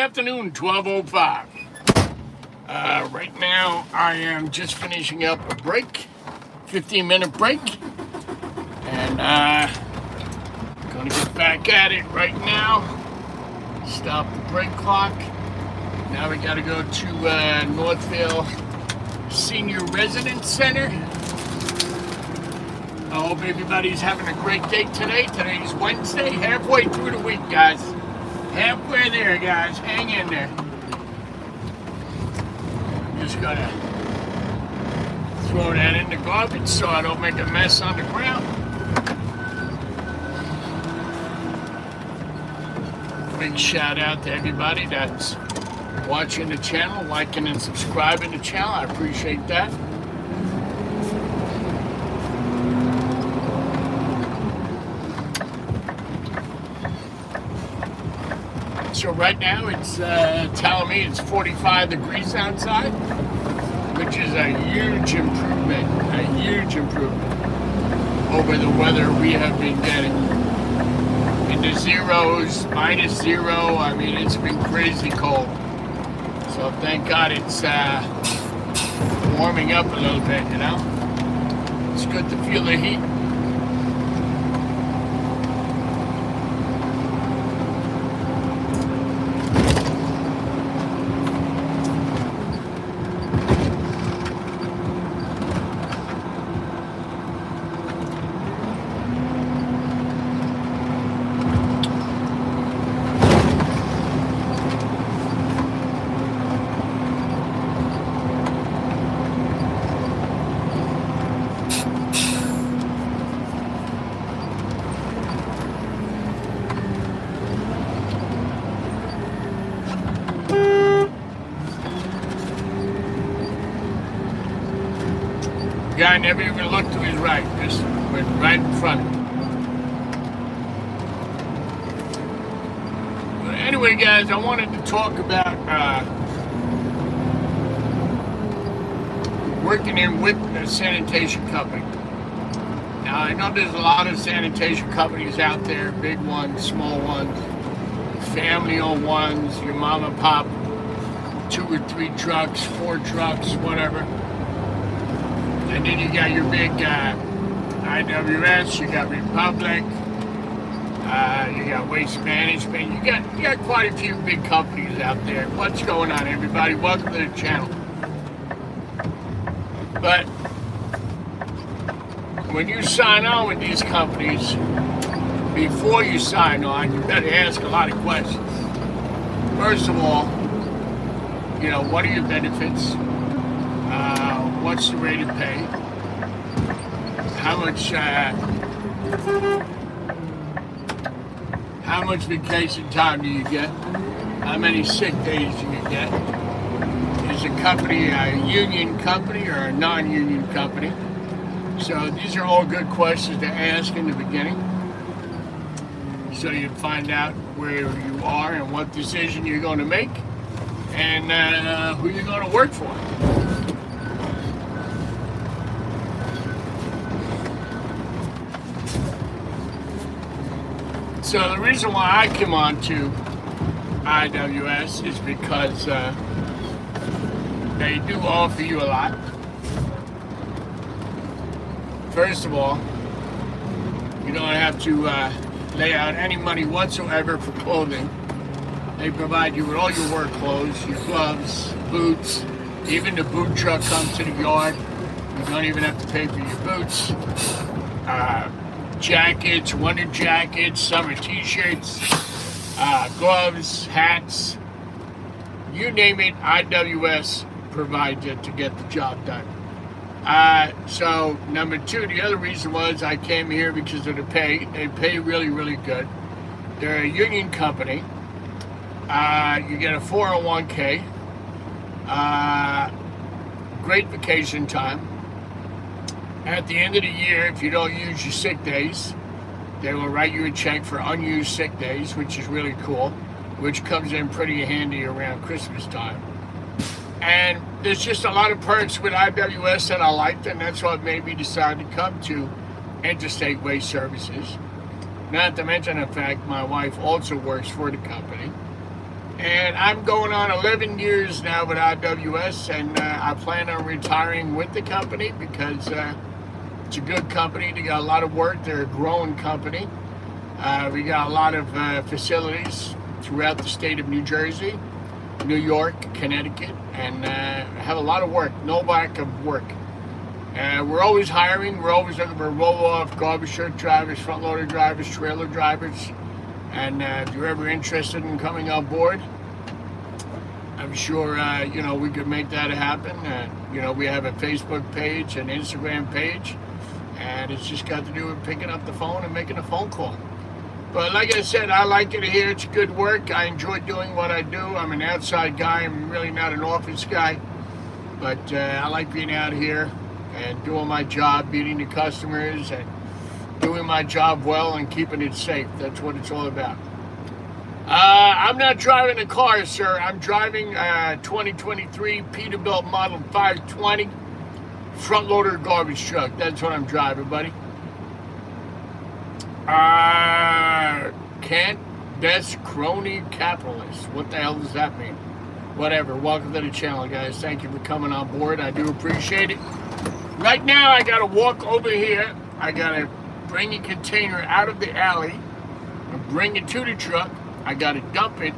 afternoon, 12:05. Right now, I am just finishing up a break, 15-minute break, and gonna get back at it right now. Stop the break clock. Now we gotta go to Northville Senior Residence Center. I hope everybody's having a great day today. Today's Wednesday, halfway through the week, guys. Halfway there, guys. Hang in there. I'm just gonna throw that in the garbage so I don't make a mess on the ground. Big shout out to everybody that's watching the channel, liking and subscribing to the channel. I appreciate that. So right now it's telling me it's 45 degrees outside, which is a huge improvement over the weather we have been getting. In the zeros, -0, I mean, it's been crazy cold. So thank God it's warming up a little bit, you know? It's good to feel the heat. The guy never even looked to his right, just went right in front of him. But anyway, guys, I wanted to talk about working in with a sanitation company. Now, I know there's a lot of sanitation companies out there, big ones, small ones, family-owned ones, your mom and pop, 2 or 3 trucks, 4 trucks, whatever. And then you got your big IWS, you got Republic, you got Waste Management, you got quite a few big companies out there. What's going on, everybody? Welcome to the channel. But when you sign on with these companies, before you sign on, you better ask a lot of questions. First of all, you know, what are your benefits? What's the rate of pay? How much vacation time do you get? How many sick days do you get? Is the company a union company or a non-union company? So these are all good questions to ask in the beginning, so you find out where you are and what decision you're going to make, and who you're going to work for. So the reason why I came on to IWS is because they do offer you a lot. First of all, you don't have to lay out any money whatsoever for clothing. They provide you with all your work clothes, your gloves, boots, even the boot truck comes to the yard. You don't even have to pay for your boots. Jackets, winter jackets, summer t-shirts, gloves, hats, you name it, IWS provides it to get the job done. So number 2, the other reason was I came here because of the pay. They pay really, really good. They're a union company. You get a 401k, great vacation time. At the end of the year, if you don't use your sick days, they will write you a check for unused sick days, which is really cool, which comes in pretty handy around Christmas time. And there's just a lot of perks with IWS that I liked, and that's what made me decide to come to Interstate Waste Services. Not to mention the fact my wife also works for the company. And I'm going on 11 years now with RWS, and I plan on retiring with the company because it's a good company. They got a lot of work. They're a growing company. We got a lot of facilities throughout the state of New Jersey, New York, Connecticut, and have a lot of work, no lack of work. We're always hiring. We're always looking for roll-off, garbage truck drivers, front-loader drivers, trailer drivers. And if you're ever interested in coming on board, I'm sure, we could make that happen. We have a Facebook page, an Instagram page, and it's just got to do with picking up the phone and making a phone call. But like I said, I like it here. It's good work. I enjoy doing what I do. I'm an outside guy. I'm really not an office guy. But I like being out here and doing my job, meeting the customers, and doing my job well and keeping it safe. That's what it's all about. I'm not driving a car, sir. I'm driving 2023 Peterbilt Model 520 front loader garbage truck. That's what I'm driving, buddy. Kent Des Crony Capitalist. What the hell does that mean? Whatever. Welcome to the channel, guys. Thank you for coming on board. I do appreciate it. Right now, I got to walk over here. I got to bring a container out of the alley and bring it to the truck. I got to dump it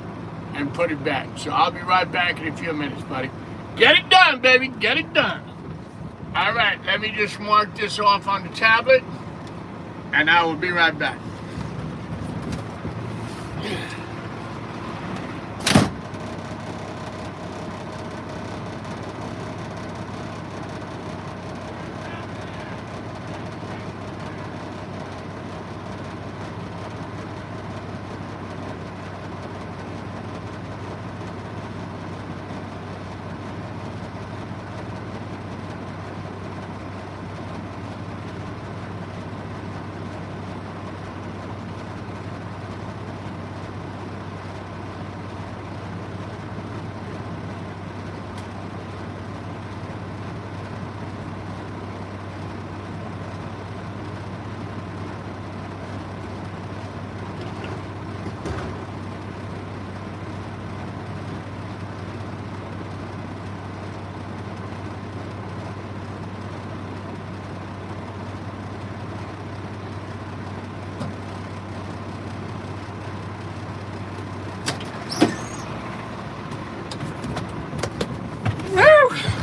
and put it back. So I'll be right back in a few minutes, buddy. Get it done, baby. Get it done. All right. Let me just mark this off on the tablet, and I will be right back.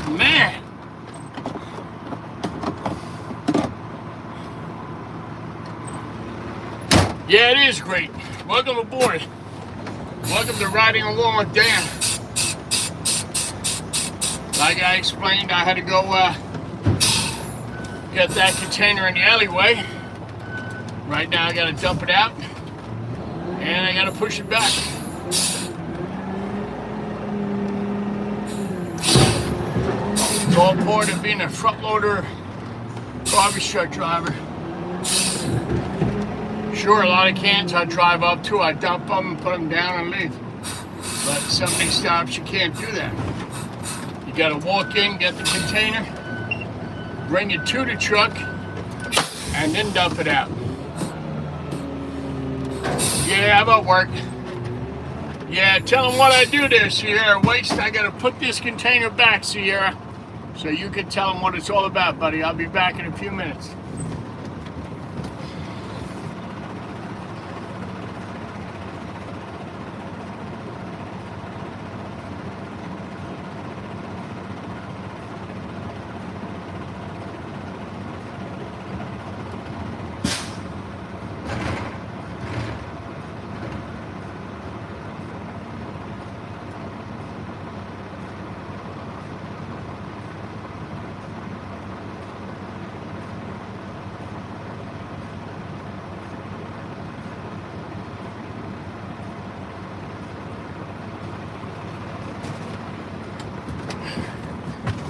Man. Yeah, it is great. Welcome aboard. Welcome to riding along with Dan. Like I explained, I had to go get that container in the alleyway. Right now I gotta dump it out and I gotta push it back. It's all part of being a front loader garbage truck driver. Sure, a lot of cans I drive up to, I dump them, put them down and leave. But some big stops, you can't do that. You gotta walk in, get the container, bring it to the truck, and then dump it out. Yeah, how about work? Yeah, tell them what I do there, Sierra Waste. I gotta put this container back, Sierra. So you can tell them what it's all about, buddy. I'll be back in a few minutes.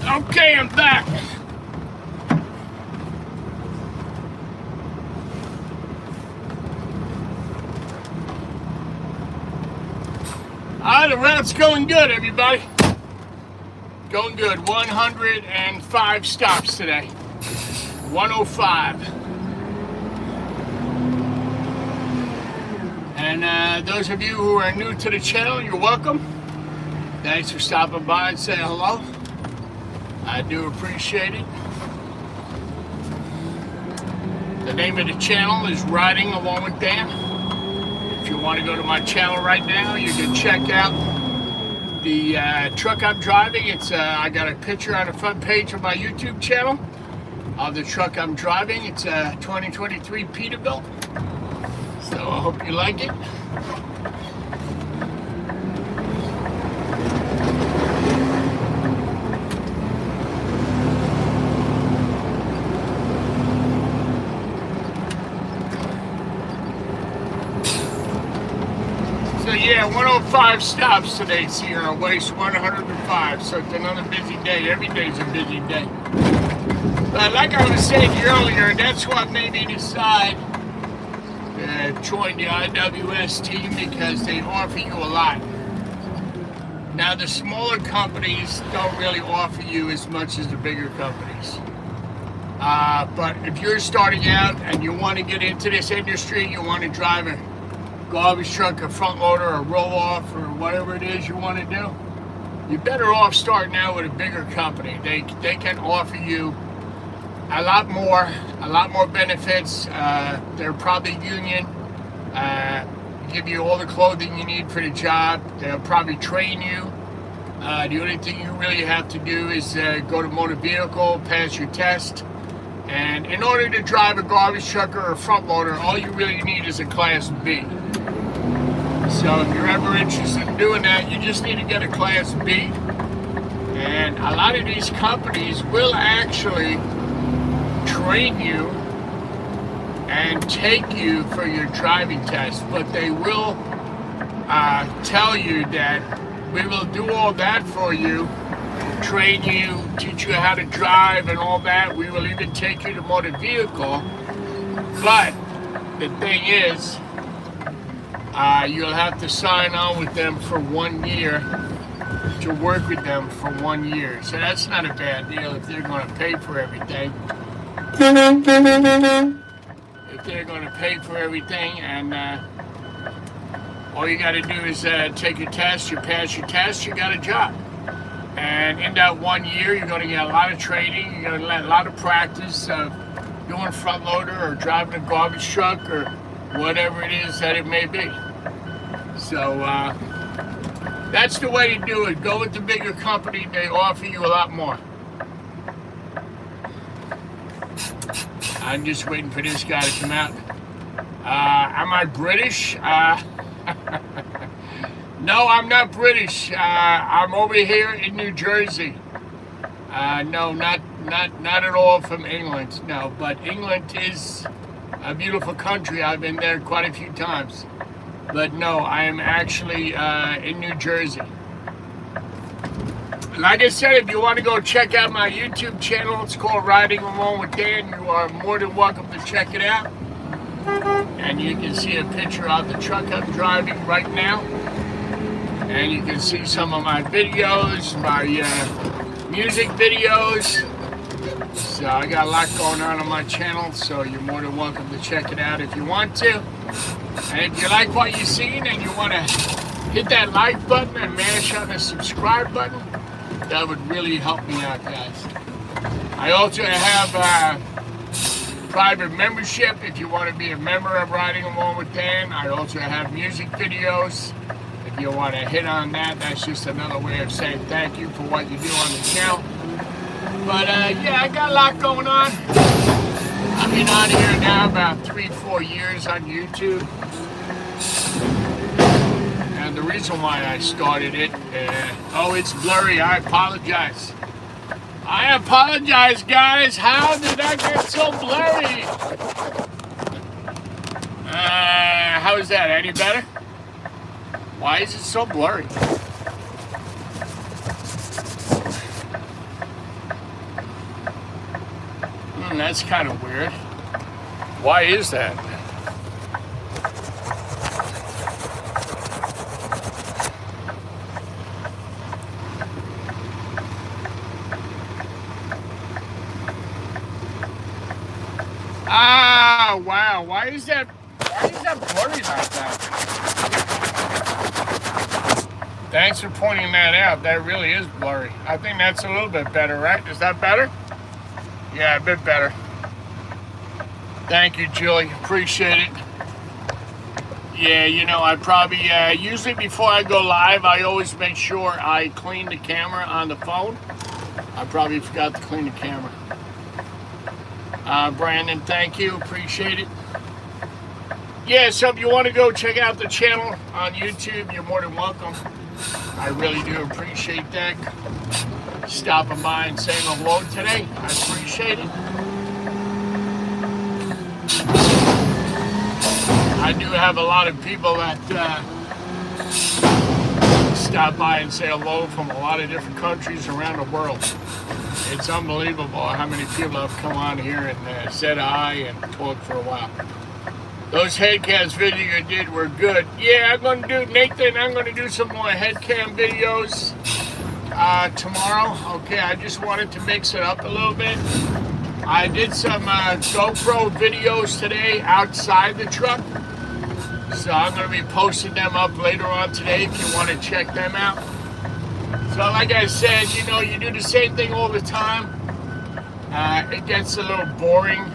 Okay, I'm back. The route's going good, everybody. Going good. 105 stops today. 105. And those of you who are new to the channel, you're welcome. Thanks for stopping by and saying hello. I do appreciate it. The name of the channel is Riding Along with Dan. If you want to go to my channel right now, you can check out the truck I'm driving. It's I got a picture on the front page of my YouTube channel of the truck I'm driving. It's a 2023 Peterbilt. So I hope you like it. So yeah, 105 stops today, Sierra Waste 105. So it's another busy day. Every day's a busy day. But like I was saying earlier, that's what made me decide to join the IWS team, because they offer you a lot. Now the smaller companies don't really offer you as much as the bigger companies. But if you're starting out and you want to get into this industry, you want to drive a garbage truck, a front loader, a roll-off, or whatever it is you want to do, you're better off starting out with a bigger company. They can offer you a lot more benefits. They're probably union, give you all the clothing you need for the job. They'll probably train you. The only thing you really have to do is go to motor vehicle, pass your test. And in order to drive a garbage truck or a front loader, all you really need is a Class B. So if you're ever interested in doing that, you just need to get a Class B. And a lot of these companies will actually train you and take you for your driving test, but they will tell you that we will do all that for you, train you, teach you how to drive and all that. We will even take you to motor vehicle. But the thing is, you'll have to sign on with them for 1 year to work with them for 1 year. So that's not a bad deal if they're going to pay for everything. If they're going to pay for everything, and all you got to do is take your test, you pass your test, you got a job. And in that 1 year, you're going to get a lot of training, you're going to get a lot of practice of doing front loader or driving a garbage truck or whatever it is that it may be. So that's the way to do it. Go with the bigger company. They offer you a lot more. I'm just waiting for this guy to come out. Am I British? No, I'm not British. I'm over here in New Jersey. No, not at all from England. No, but England is a beautiful country. I've been there quite a few times. But no, I am actually in New Jersey. Like I said, if you want to go check out my YouTube channel, it's called Riding Along with Dan. You are more than welcome to check it out. And you can see a picture of the truck I'm driving right now. And you can see some of my videos, my music videos. So I got a lot going on my channel, so you're more than welcome to check it out if you want to. And if you like what you've seen and you want to hit that like button and mash on the subscribe button, that would really help me out, guys. I also have private membership if you want to be a member of Riding Along with Dan. I also have music videos. If you want to hit on that, that's just another way of saying thank you for what you do on the channel. But yeah, I got a lot going on. I've been on here now about 3-4 years on YouTube. And the reason why I started it, oh, it's blurry. I apologize. I apologize, guys. How did I get so blurry? How is that? Any better? Why is it so blurry? That's kind of weird. Why is that? Ah, wow. Why is that blurry like that? Thanks for pointing that out. That really is blurry. I think that's a little bit better, right? Is that better? Yeah, a bit better. Thank you, Julie. Appreciate it. Yeah, you know, I probably, usually before I go live, I always make sure I clean the camera on the phone. I probably forgot to clean the camera. Brandon, thank you. Appreciate it. Yeah, so if you want to go check out the channel on YouTube, you're more than welcome. I really do appreciate that. Stopping by and saying hello today. I appreciate it. I do have a lot of people that stop by and say hello from a lot of different countries around the world. It's unbelievable how many people have come on here and said hi and talked for a while. Those headcams videos you did were good. Yeah, I'm going to do, Nathan, I'm going to do some more headcam videos tomorrow. Okay, I just wanted to mix it up a little bit. I did some GoPro videos today outside the truck. So I'm going to be posting them up later on today if you want to check them out. So like I said, you know, you do the same thing all the time. It gets a little boring.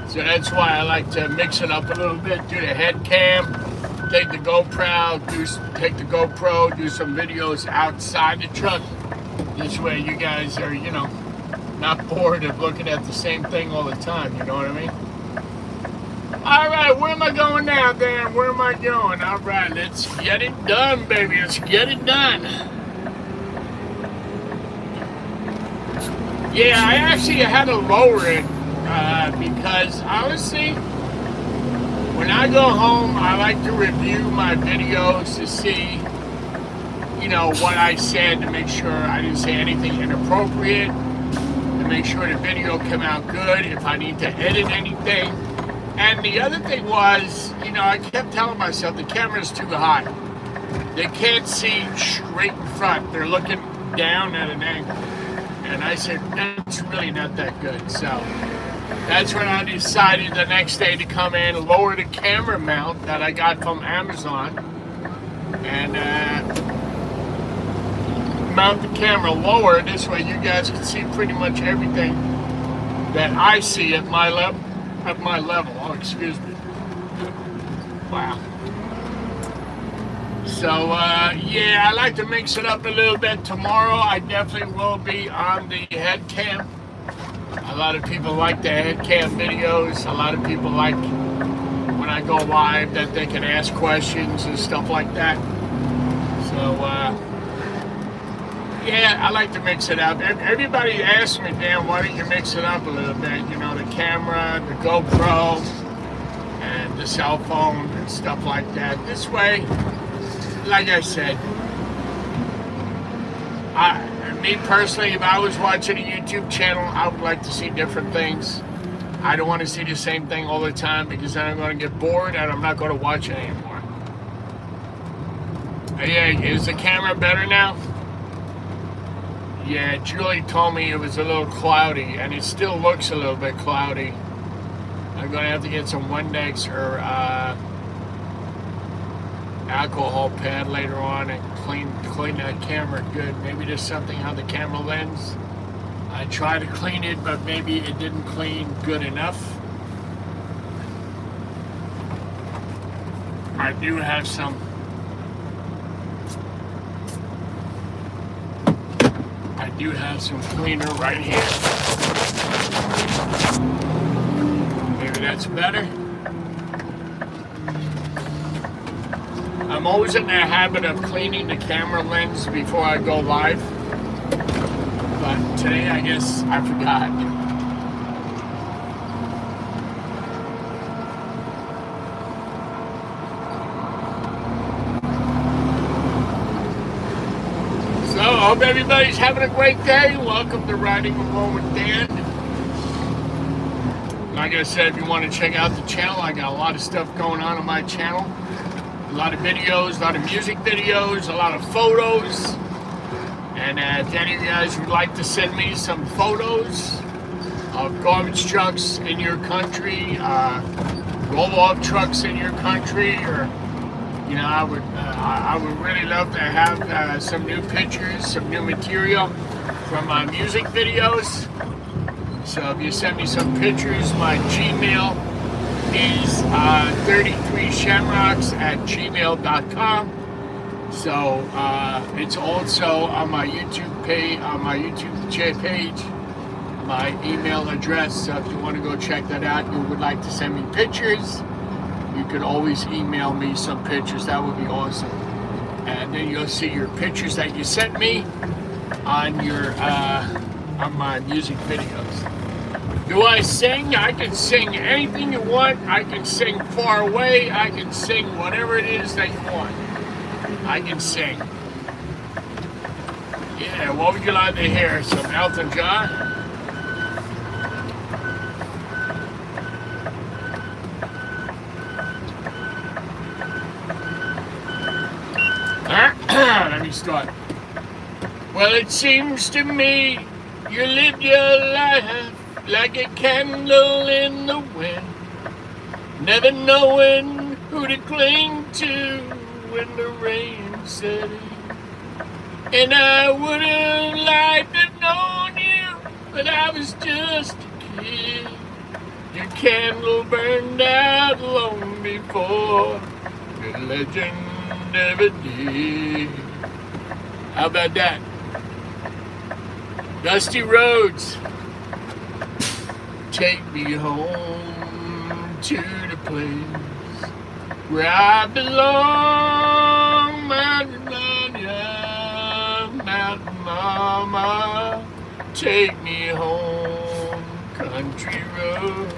So that's why I like to mix it up a little bit. Do the head cam, take the GoPro, do some videos outside the truck. This way you guys are, you know, not bored of looking at the same thing all the time. You know what I mean? All right, where am I going now, Dan? Where am I going? All right, let's get it done, baby. Let's get it done. Yeah, I actually had to lower it because, honestly, when I go home, I like to review my videos to see, you know, what I said to make sure I didn't say anything inappropriate, to make sure the video came out good, if I need to edit anything. And the other thing was, you know, I kept telling myself the camera's too high. They can't see straight in front. They're looking down at an angle. And I said, that's really not that good. So that's when I decided the next day to come in and lower the camera mount that I got from Amazon. And mount the camera lower. This way you guys can see pretty much everything that I see at my level. Oh, excuse me. Wow. So, yeah, I like to mix it up a little bit. Tomorrow, I definitely will be on the head cam. A lot of people like the head cam videos. A lot of people like when I go live that they can ask questions and stuff like that. So, yeah, I like to mix it up. Everybody asks me, Dan, why don't you mix it up a little bit? You know, the camera, the GoPro, and the cell phone and stuff like that. This way, like I said, me personally, if I was watching a YouTube channel, I would like to see different things. I don't want to see the same thing all the time because then I'm going to get bored and I'm not going to watch it anymore. Yeah, is the camera better now? Yeah, Julie told me it was a little cloudy, and it still looks a little bit cloudy. I'm going to have to get some Windex or alcohol pad later on and clean that camera good. Maybe there's something on the camera lens. I tried to clean it, but maybe it didn't clean good enough. I do have some cleaner right here. Maybe that's better. I'm always in the habit of cleaning the camera lens before I go live. But today, I guess I forgot. So, I hope everybody's having a great day. Welcome to Riding Alone with Dan. Like I said, if you want to check out the channel, I got a lot of stuff going on my channel. A lot of videos, a lot of music videos, a lot of photos. And if any of you guys would like to send me some photos of garbage trucks in your country, roll-off trucks in your country, or You know, I would really love to have some new pictures, some new material from my music videos. So if you send me some pictures, my Gmail is 33shamrocks@gmail.com. So it's also on my YouTube page, my email address. So if you want to go check that out, you would like to send me pictures, you could always email me some pictures. That would be awesome. And then you'll see your pictures that you sent me on my music videos. Do I sing? I can sing anything you want. I can sing far away. I can sing whatever it is that you want. I can sing. Yeah, what would you like to hear? Some Elton John? Let me start. Well, it seems to me you lived your life like a candle in the wind, never knowing who to cling to when the rain set in. And I would have liked to have known you, but I was just a kid. Your candle burned out long before the legend ever did. How about that? Dusty roads, take me home to the place where I belong, mountain mama, take me home, country road.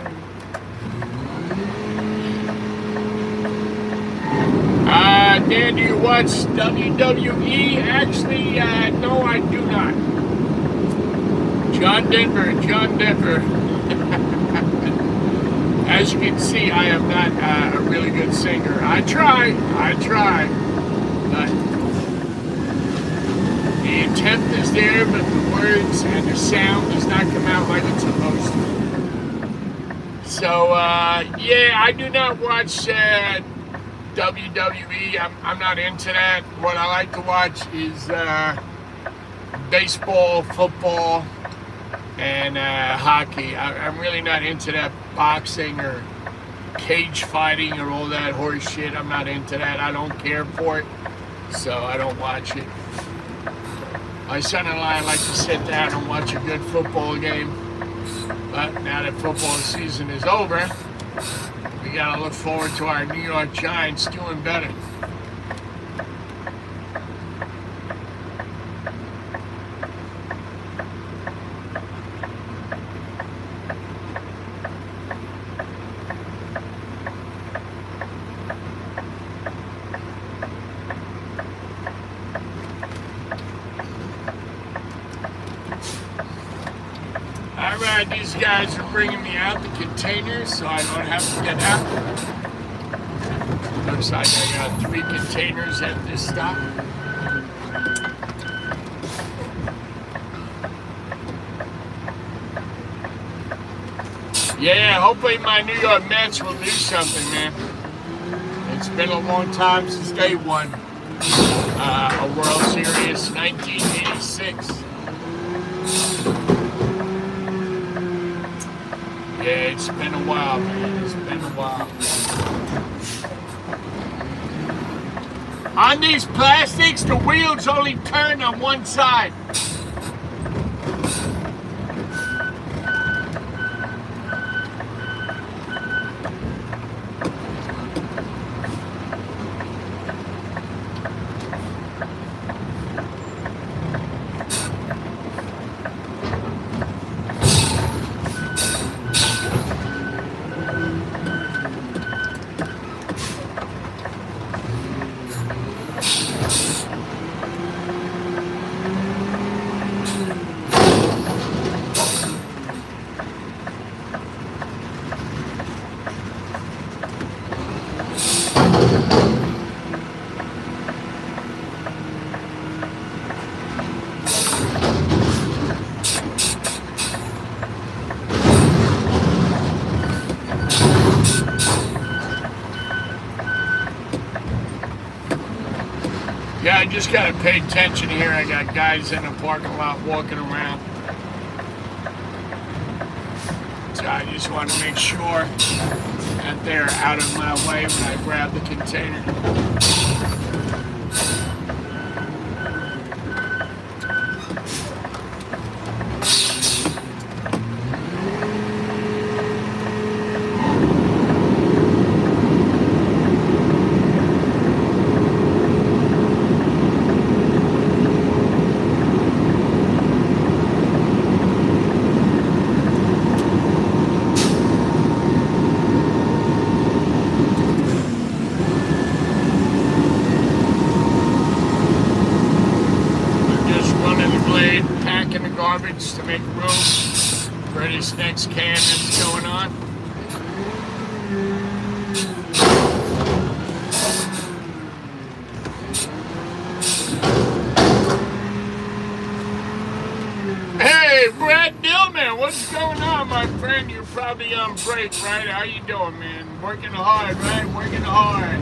Dan, do you watch WWE? Actually, no, I do not. John Denver. As you can see, I am not a really good singer. I try, but the attempt is there, but the words and the sound does not come out like it's supposed to. So, yeah, I do not watch WWE. I'm not into that. What I like to watch is baseball, football, and hockey. I'm really not into that boxing or cage fighting or all that horse shit. I'm not into that. I don't care for it, so I don't watch it. My son and I like to sit down and watch a good football game, but now that football season is over, we gotta look forward to our New York Giants doing better. Alright, these guys are bringing me out the containers so I don't have to get out. Looks like I got 3 containers at this stop. Yeah, hopefully my New York Mets will do something, man. It's been a long time since they won a World Series, 1986. Yeah, it's been a while, man. It's been a while. On these plastics, the wheels only turn on one side. just gotta pay attention here. I got guys in the parking lot walking around. So I just want to make sure that they're out of my way when I grab the container. Garbage to make room for this next can that's going on. Hey, Brad Dillman, what's going on, my friend? You're probably on break, right? How you doing, man? Working hard, right? Working hard.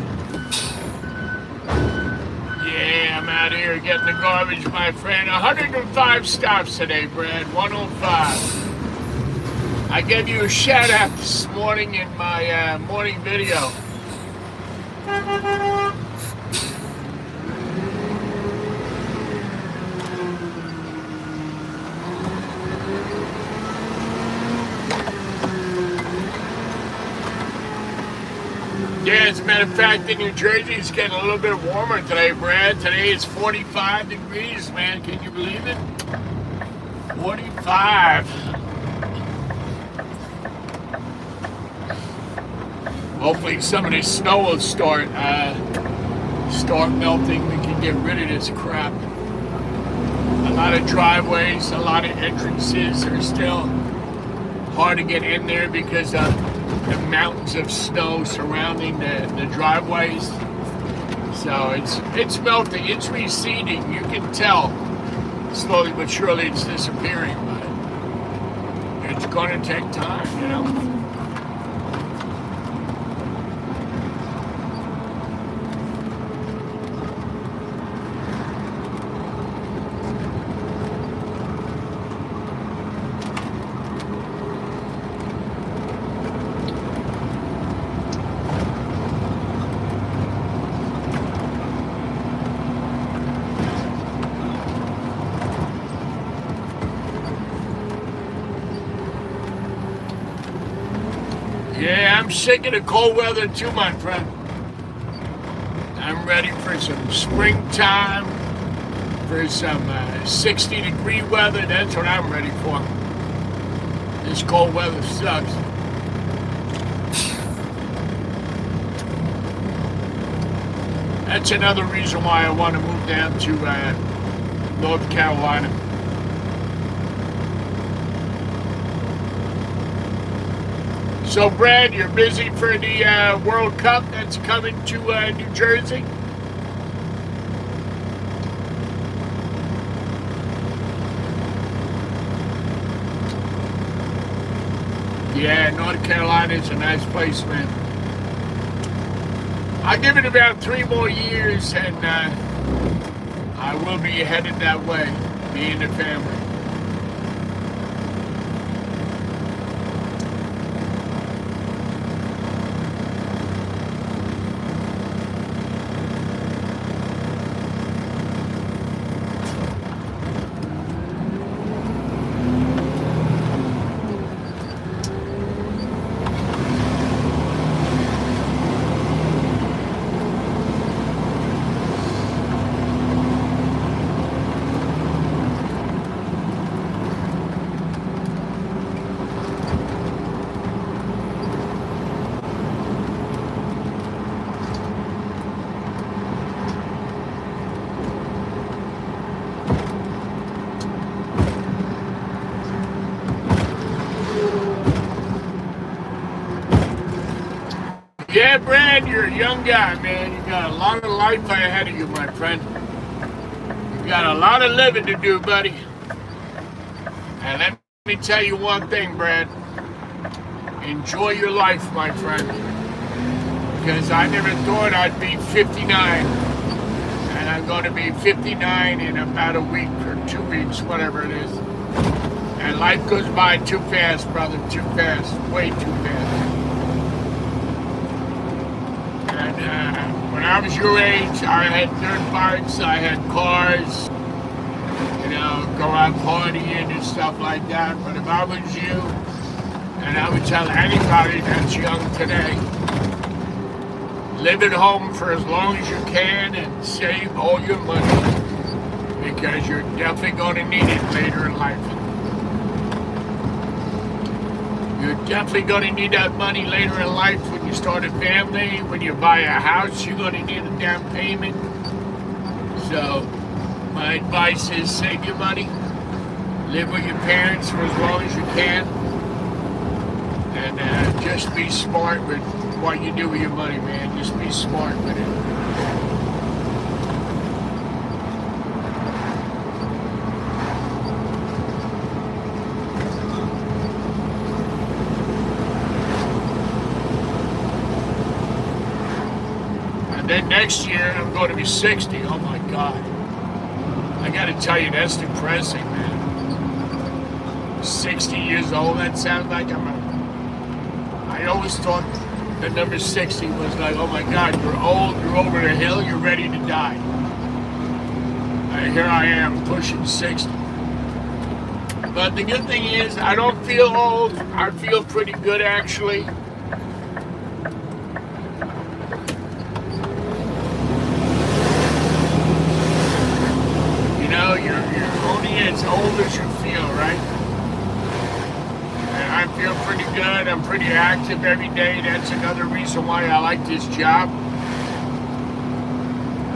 Yeah, I'm out here getting the garbage, my friend. 105 stops today, Brad. 105. I gave you a shout out this morning in my morning video. Yeah, as a matter of fact, in New Jersey, it's getting a little bit warmer today, Brad. Today is 45 degrees, man. Can you believe it? 45. Hopefully some of this snow will start melting. We can get rid of this crap. A lot of driveways, a lot of entrances are still hard to get in there because of the mountains of snow surrounding the driveways. So it's melting, it's receding. You can tell slowly but surely it's disappearing, but it's going to take time, you know. Yeah, I'm sick of the cold weather too, my friend. I'm ready for some springtime, for some 60-degree weather. That's what I'm ready for. This cold weather sucks. That's another reason why I want to move down to North Carolina. So, Brad, you're busy for the World Cup that's coming to New Jersey? Yeah, North Carolina is a nice place, man. I'll give it about 3 more years, and I will be headed that way, me and the family. Yeah, Brad, you're a young guy, man. You got a lot of life ahead of you, my friend. You got a lot of living to do, buddy. And let me tell you one thing, Brad. Enjoy your life, my friend. Because I never thought I'd be 59. And I'm going to be 59 in about a week or 2 weeks, whatever it is. And life goes by too fast, brother, too fast, way too fast. And when I was your age, I had dirt bikes, I had cars, go out partying and stuff like that. But if I was you, and I would tell anybody that's young today, live at home for as long as you can and save all your money, because you're definitely going to need it later in life. You're definitely going to need that money later in life when you start a family, when you buy a house, you're going to need a down payment. So my advice is save your money, live with your parents for as long as you can, and just be smart with what you do with your money, man. Just be smart with it. And then next year, I'm going to be 60. Oh my God. I got to tell you, that's depressing, man. 60 years old, that sounds like I always thought the number 60 was like, oh my God, you're old, you're over the hill, you're ready to die. And here I am, pushing 60. But the good thing is, I don't feel old. I feel pretty good, actually. You're only as old as you feel, right? And I feel pretty good. I'm pretty active every day. That's another reason why I like this job.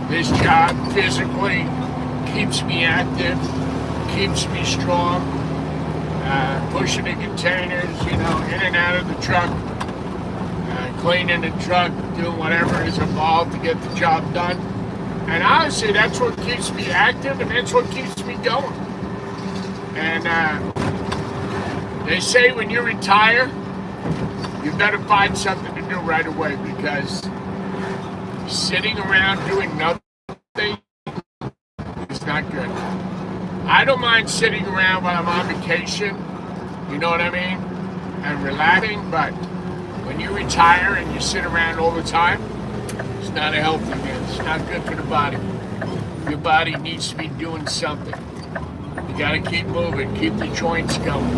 This job physically keeps me active, keeps me strong, pushing the containers, in and out of the truck, cleaning the truck, doing whatever is involved to get the job done. And honestly, that's what keeps me active, and that's what keeps me going. And they say when you retire, you better find something to do right away, because sitting around doing nothing is not good. I don't mind sitting around while I'm on vacation, you know what I mean, and relaxing, but when you retire and you sit around all the time, it's not a healthy thing. It's not good for the body. Your body needs to be doing something. You got to keep moving, keep the joints going.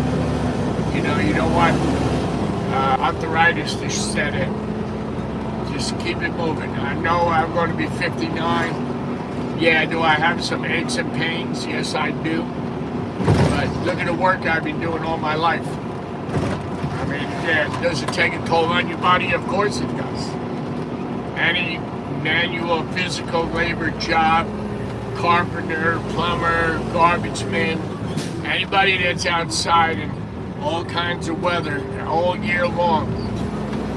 You don't want arthritis to set in. Just keep it moving. I know I'm going to be 59. Yeah, do I have some aches and pains? Yes, I do. But look at the work I've been doing all my life. I mean, yeah, does it take a toll on your body? Of course it does. Any manual physical labor job, carpenter, plumber, garbage man, anybody that's outside in all kinds of weather all year long,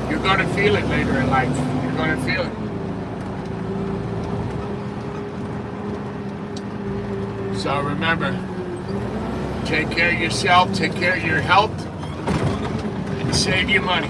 you're going to feel it later in life. You're going to feel it. So remember, take care of yourself, take care of your health, and save your money.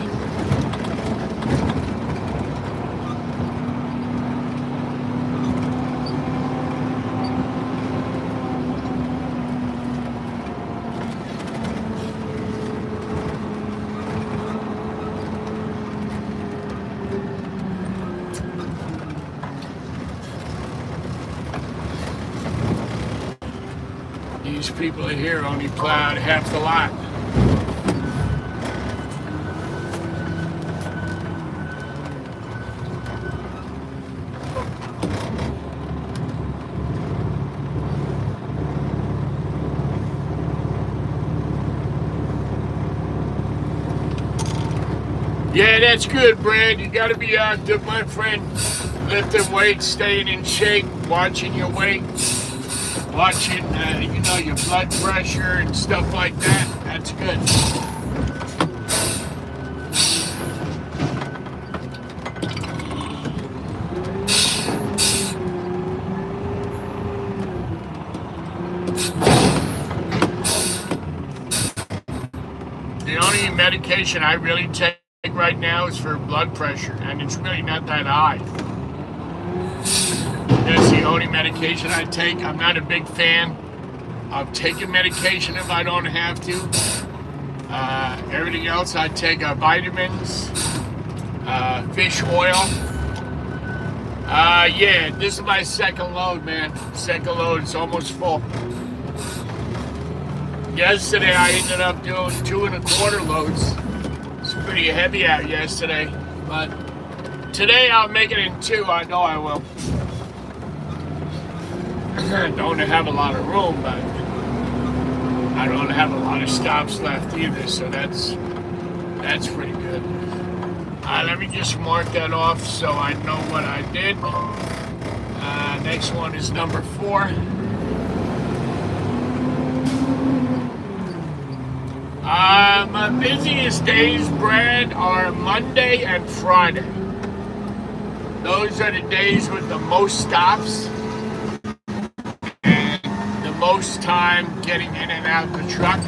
These people here only plowed half the lot. Yeah, that's good, Brad. You got to be active, my friend. Lifting weights, staying in shape, watching your weight, watching, your blood pressure and stuff like that. That's good. The only medication I really take right now is for blood pressure, and it's really not that high. That's the only medication I take. I'm not a big fan of taking medication if I don't have to. Everything else I take are vitamins, fish oil. Yeah, this is my second load, man. Second load, it's almost full. Yesterday I ended up doing 2 1/4 loads. It's pretty heavy out yesterday, but today I'll make it in 2. I know I will. I don't have a lot of room, but I don't have a lot of stops left either, so that's pretty good. Let me just mark that off so I know what I did. Next one is number 4. My busiest days, Brad, are Monday and Friday. Those are the days with the most stops and the most time getting in and out the truck.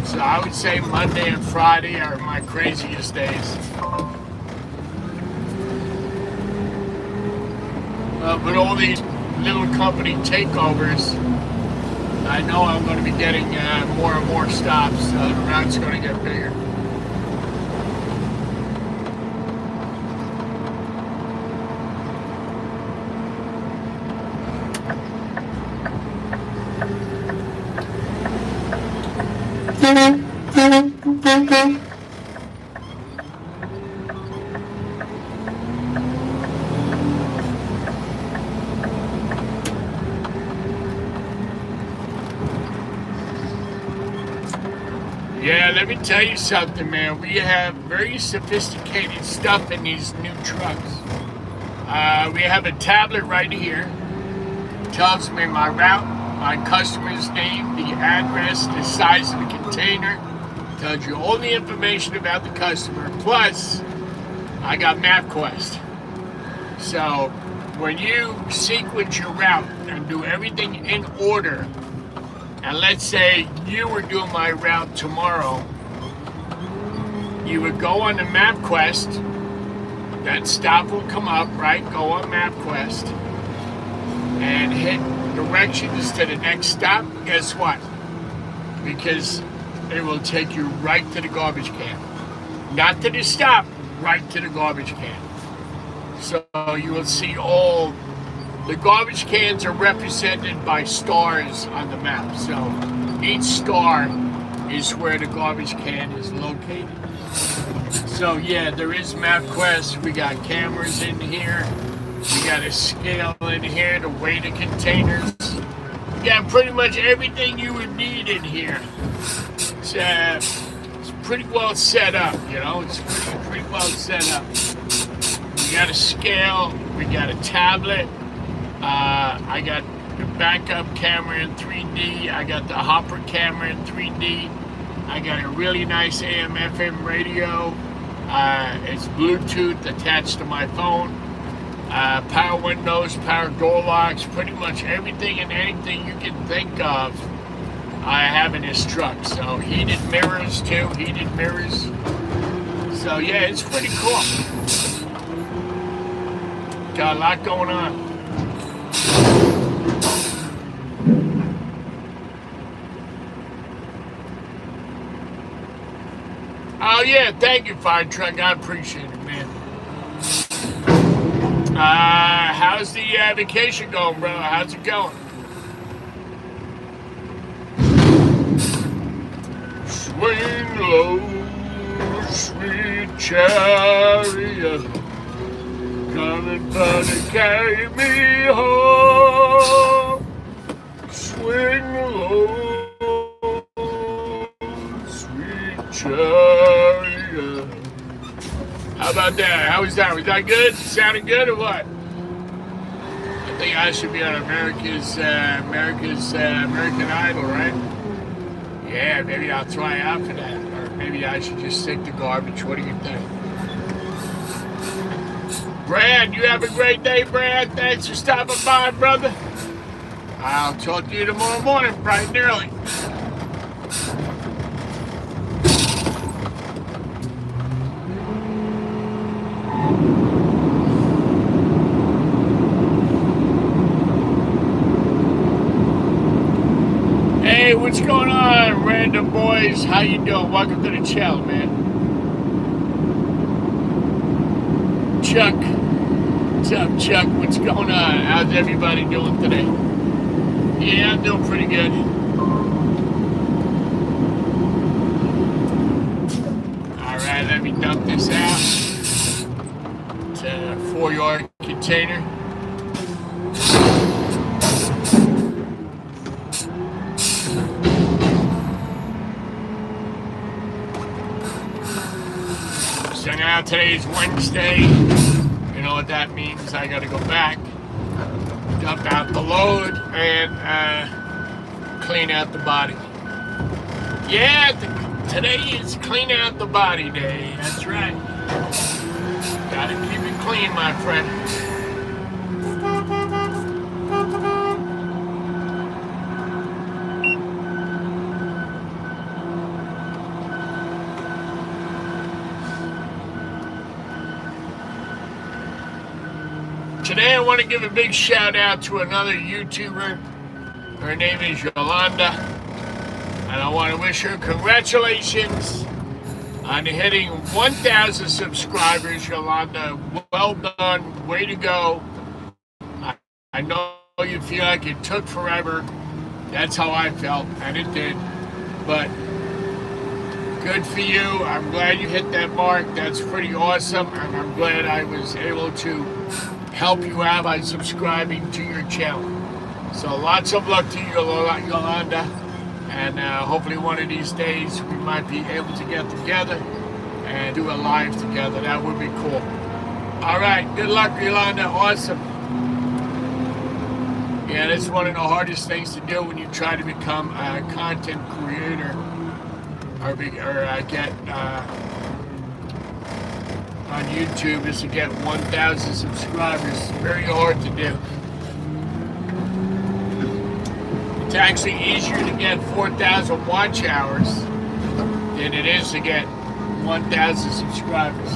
So I would say Monday and Friday are my craziest days. With all these little company takeovers, I know I'm going to be getting more and more stops, so the route's going to get bigger. Yeah, let me tell you something, man. We have very sophisticated stuff in these new trucks. We have a tablet right here. It tells me my route, my customer's name, the address, the size of the container. It tells you all the information about the customer. Plus, I got MapQuest. So, when you sequence your route and do everything in order, and let's say you were doing my route tomorrow, you would go on the MapQuest, that stop will come up, right? Go on MapQuest and hit directions to the next stop. Guess what? Because it will take you right to the garbage can. Not to the stop, right to the garbage can. So you will see all the garbage cans are represented by stars on the map. So each star is where the garbage can is located. So yeah, there is MapQuest. We got cameras in here. We got a scale in here to weigh the containers. We got pretty much everything you would need in here. It's pretty well set up, you know. It's pretty well set up. We got a scale. We got a tablet. I got the backup camera in 3D. I got the hopper camera in 3D. I got a really nice AM/FM radio. It's Bluetooth attached to my phone. Power windows, power door locks, pretty much everything and anything you can think of I have in this truck. So heated mirrors too, heated mirrors. So yeah, it's pretty cool. Got a lot going on. Oh yeah, thank you, Fire Truck. I appreciate it, man. How's the vacation going, bro? How's it going? Swing low, sweet chariot, coming by to carry me home. Swing low, sweet chariot. How about that? How was that? Was that good? Sounded good or what? I think I should be on American Idol, right? Yeah, maybe I'll try out for that. Or maybe I should just stick to garbage. What do you think? Brad, you have a great day, Brad. Thanks for stopping by, brother. I'll talk to you tomorrow morning, bright and early. Hey, what's going on, random boys? How you doing? Welcome to the channel, man. Chuck, what's up, Chuck? What's going on? How's everybody doing today? Yeah, I'm doing pretty good. All right, let me dump this out. It's a 4-yard container. So now today's Wednesday. You know what that means? I got to go back, dump out the load, and clean out the body. Yeah, today is clean out the body day. That's right. Gotta keep it clean, my friend. Today I want to give a big shout out to another YouTuber. Her name is Yolanda. And I want to wish her congratulations on hitting 1,000 subscribers, Yolanda. Well done. Way to go. I know you feel like it took forever. That's how I felt, and it did. But good for you. I'm glad you hit that mark. That's pretty awesome. And I'm glad I was able to help you out by subscribing to your channel. So lots of luck to you, Yolanda. And hopefully one of these days we might be able to get together and do a live together. That would be cool. All right, good luck, Yolanda. Awesome. Yeah, that's one of the hardest things to do when you try to become a content creator or get on YouTube, is to get 1,000 subscribers. Very hard to do. It's actually easier to get 4,000 watch hours than it is to get 1,000 subscribers.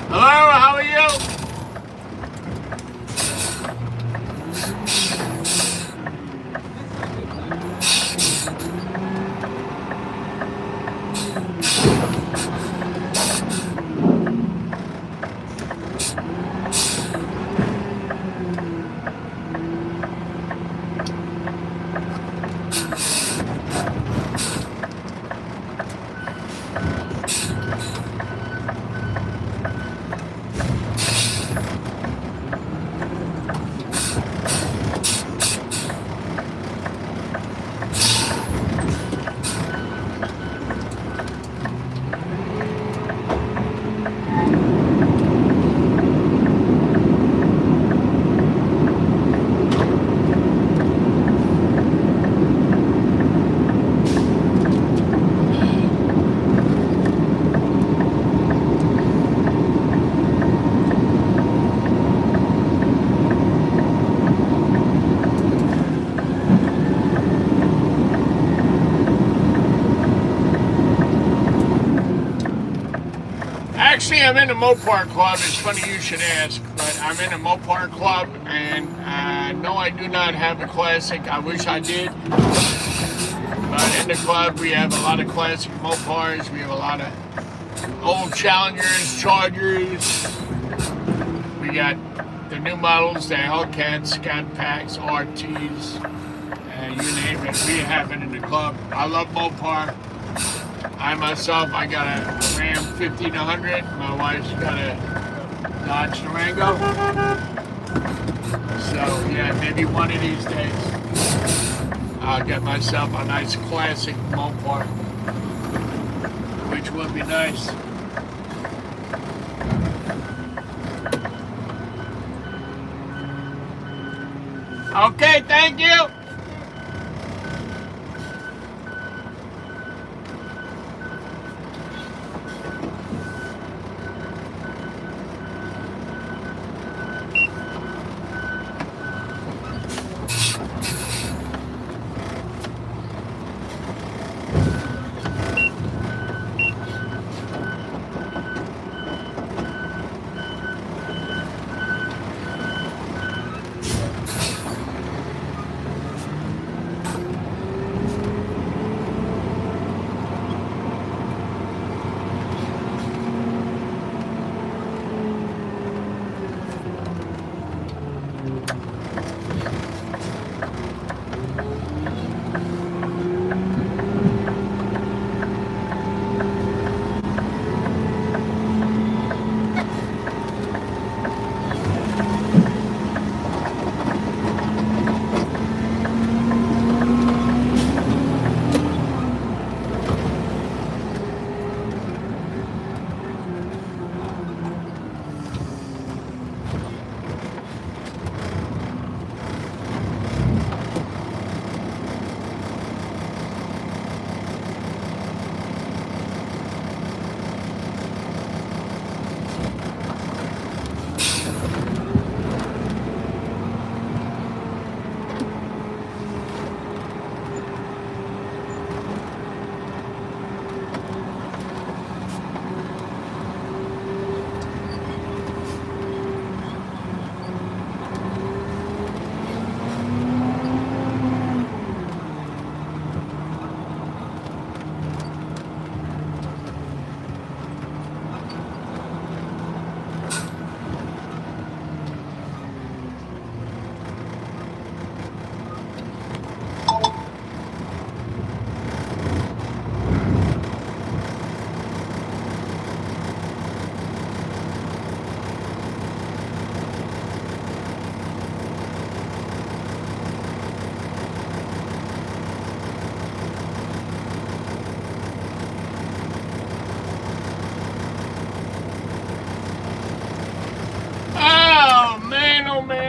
Hello, how are you? Actually, I'm in the Mopar Club. It's funny you should ask. but I'm in a Mopar club, and no, I do not have a classic. I wish I did. But in the club, we have a lot of classic Mopars. We have a lot of old Challengers, Chargers. We got the new models, the Hellcats, Scat Packs, RTs, you name it. We have it in the club. I love Mopar. I myself, I got a Ram 1500. My wife's got a Dodge Durango. So yeah, maybe one of these days I'll get myself a nice classic Mopar, which would be nice. Okay, thank you.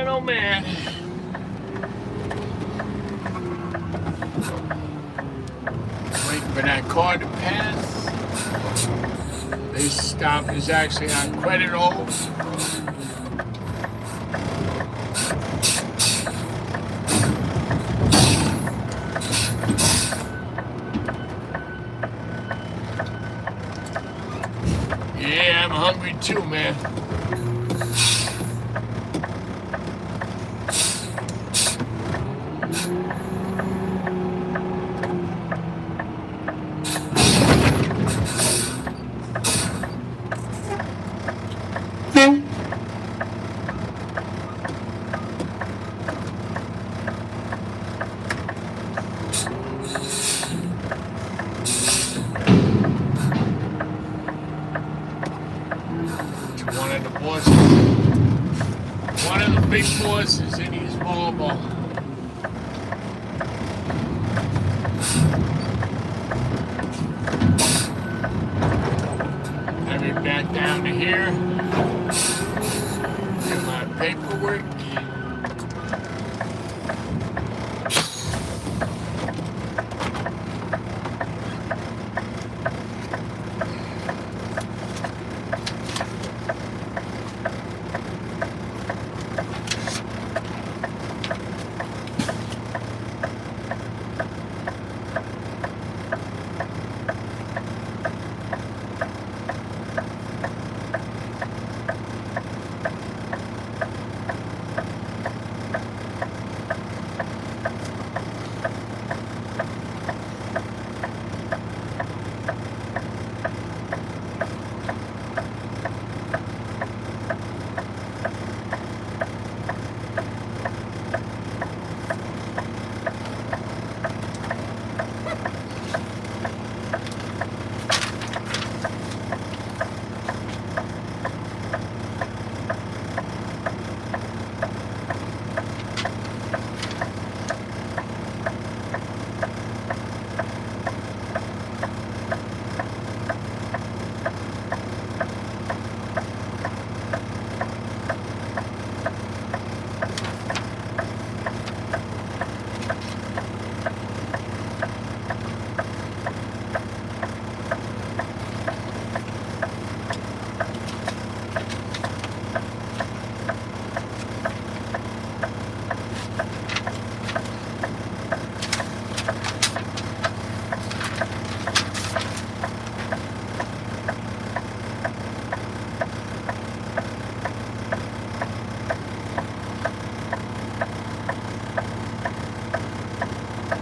Oh man. Waiting for that car to pass. This stop is actually on Credit Hall. Yeah, I'm hungry too, man. One of the bosses, one of the big bosses in his Volvo. Let me back down to here. Do my paperwork.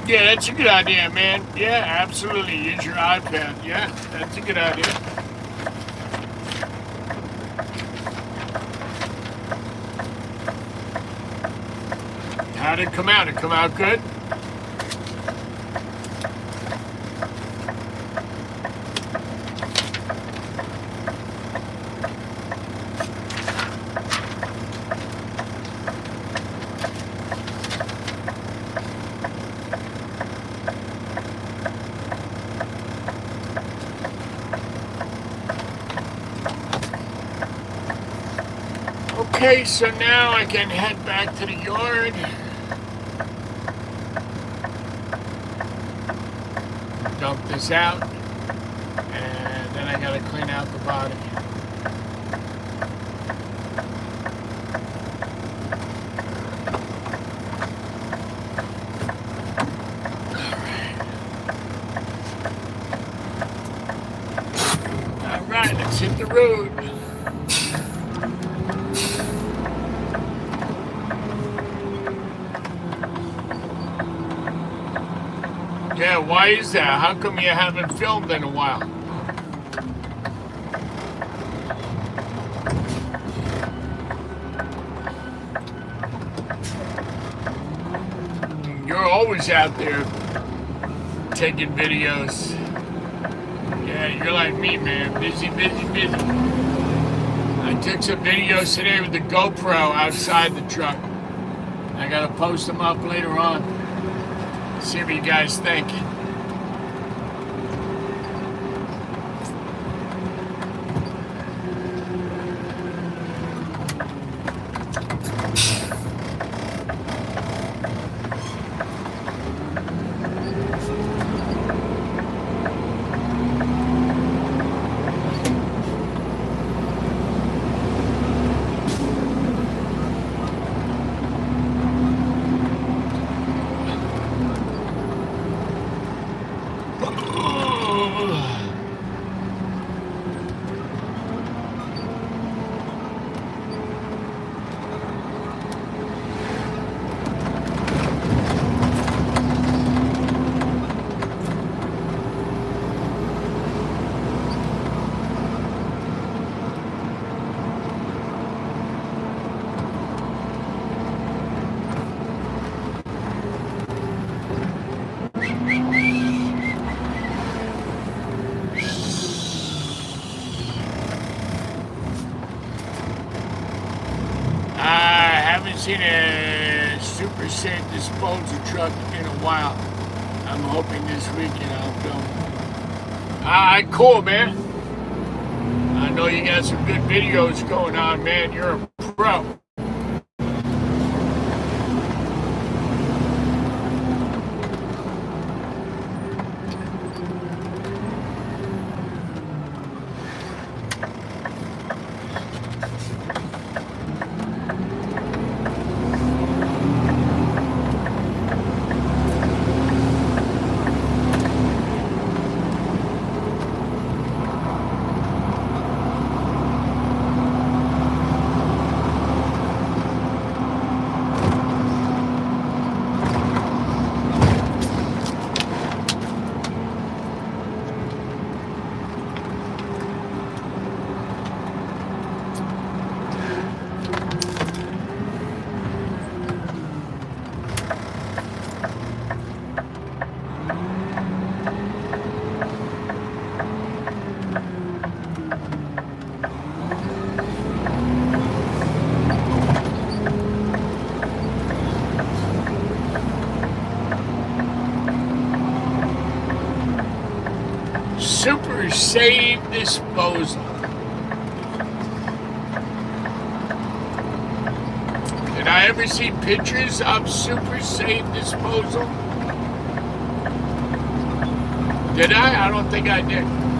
Yeah, that's a good idea, man. Yeah, absolutely. Use your iPad. Yeah, that's a good idea. How did it come out? It come out good? Okay, so now I can head back to the yard. Dump this out. And then I gotta clean out the body. Alright, let's hit the road. Yeah, why is that? How come you haven't filmed in a while? You're always out there taking videos. Yeah, you're like me, man. Busy, busy, busy. I took some videos today with the GoPro outside the truck. I gotta post them up later on. See what you guys think. Seen a super safe disposal truck in a while. I'm hoping this weekend I'll film. Alright, cool, man. I know you got some good videos going on, man. You're a pro. Super safe disposal. Did I ever see pictures of super safe disposal? Did I? I don't think I did.